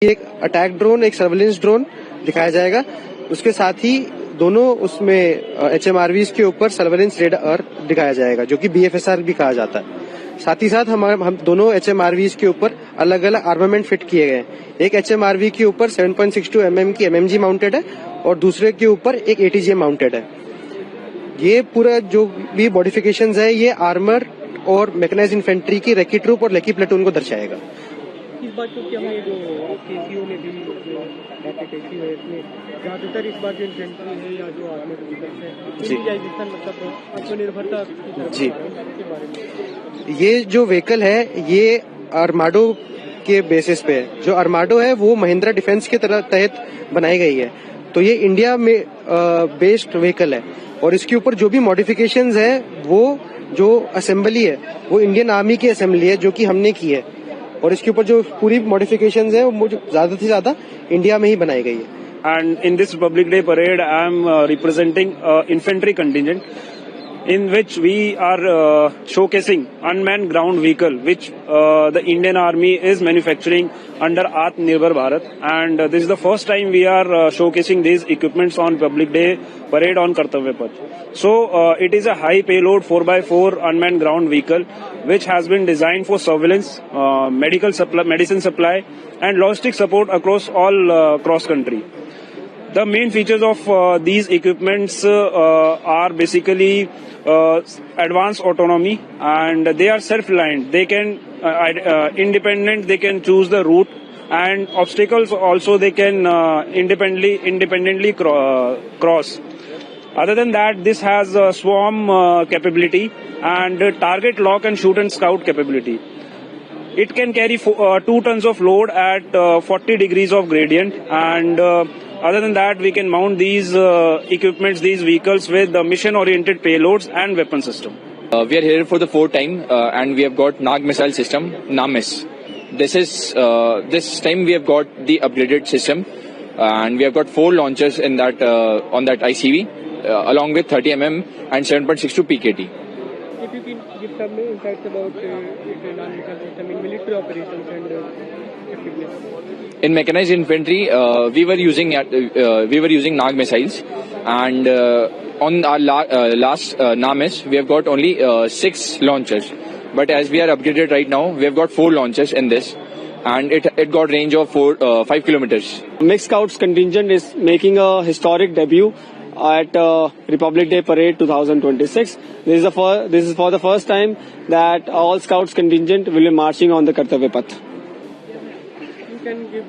एक attack drone, एक surveillance drone दिखाया जाएगा। उसके साथ ही दोनों उसमें HMRVs के ऊपर सर्वेलेंस रेडार दिखाया जाएगा, जो कि BFSR भी कहा जाता है। साथ ही साथ हम दोनों HMRVs के ऊपर अलग अलग आर्मामेंट फिट किए गए हैं। एक HMRV के ऊपर 7.62 mm की MMG माउंटेड है और दूसरे के ऊपर एक ATGM माउंटेड है। ये पूरा जो भी मॉडिफिकेशंस है ये आर्मर और मैकेनाइज्ड इन्फेंट्री की रेकी ट्रूप और लेकी प्लेटून को दर्शाएगा। इस बात को क्या हमें जो KCO ने भी जो बातें कही है इसमें ज्यादातर इस बार जो इन्फेंट्री है या जो आर्मर व्हीकल्स है इंडियाइजेशन मतलब आत्मनिर्भरता जी, ये जो व्हीकल है ये आर्माडो के बेसिस पे है। जो आर्माडो है वो महिंद्रा डिफेंस के तहत बनाई गई है, तो ये इंडिया में बेस्ड व्हीकल है और इसके ऊपर जो भी मॉडिफिकेशंस है वो जो असेंबली है वो इंडियन आर्मी की असेंबली है जो कि हमने की है और इसके ऊपर जो पूरी मॉडिफिकेशंस है वो ज्यादा से ज्यादा इंडिया में ही बनाई गई है। And in this Republic Day parade, I am representing infantry contingent, in which we are showcasing unmanned ground vehicle, which the Indian Army is manufacturing under Atmanirbhar Bharat. And this is the first time we are showcasing these equipments on Republic Day parade on Kartavya Path. So it is a high payload 4x4 unmanned ground vehicle, which has been designed for surveillance, medicine supply, and logistic support across all cross country. The main features of these equipments are basically advanced autonomy, and they are self-reliant. They can independent. They can choose the route, and obstacles also they can independently cross. Other than that, this has swarm capability and target lock and shoot and scout capability. It can carry 2 tons of load at 40 degrees of gradient, and other than that, we can mount these equipments, these vehicles with mission-oriented payloads and weapon system. We are here for the 4th time, and we have got Nag missile system, NAMIS. This time we have got the upgraded system, and we have got 4 launchers in that on that ICV, along with 30 mm and 7.62 PKT. If you can give some insights about non-missile system in military operations and effectiveness. In mechanized infantry, we were using Nag missiles, and on our last NAMIS, we have got only 6 launchers. But as we are upgraded right now, we have got 4 launchers in this, and it got range of 5 kilometers. Mixed Scouts contingent is making a historic debut at Republic Day Parade 2026. This is for the first time that all Scouts contingent will be marching on the Kartavya Path. Can give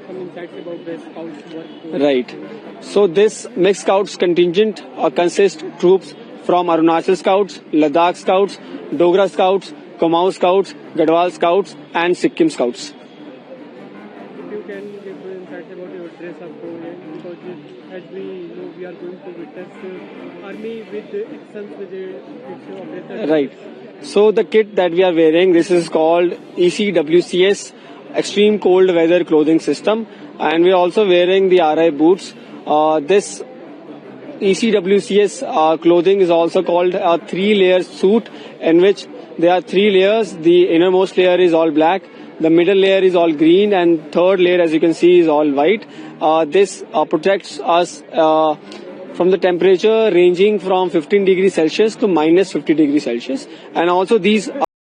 some insights about the Scouts work? Right. So this Mixed Scouts contingent consists troops from Arunachal Scouts, Ladakh Scouts, Dogra Scouts, Kumaon Scouts, Gadwal Scouts and Sikkim Scouts. If you can give insights about your dress up, because as we know we are going to witness army with actions with its operator. Right. So the kit that we are wearing, this is called ECWCS, Extreme Cold Weather Clothing System, and we are also wearing the RI boots. This ECWCS clothing is also called a 3-layer suit, in which there are 3 layers. The innermost layer is all black, the middle layer is all green, and third layer, as you can see, is all white. This protects us from the temperature ranging from 15 degrees Celsius to minus 50 degrees Celsius, and also these